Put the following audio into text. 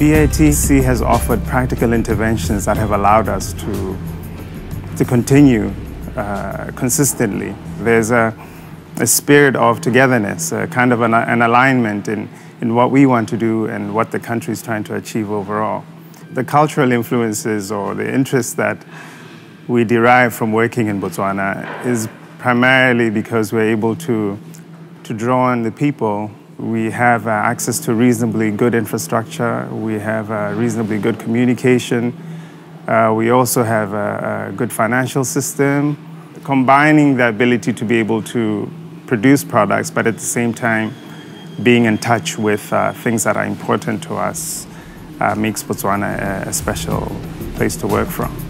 BITC has offered practical interventions that have allowed us to continue consistently. There's a spirit of togetherness, kind of an alignment in what we want to do and what the country is trying to achieve overall. The cultural influences or the interests that we derive from working in Botswana is primarily because we're able to draw on the people. We have access to reasonably good infrastructure. We have reasonably good communication. We also have a good financial system. Combining the ability to be able to produce products, but at the same time being in touch with things that are important to us makes Botswana a special place to work from.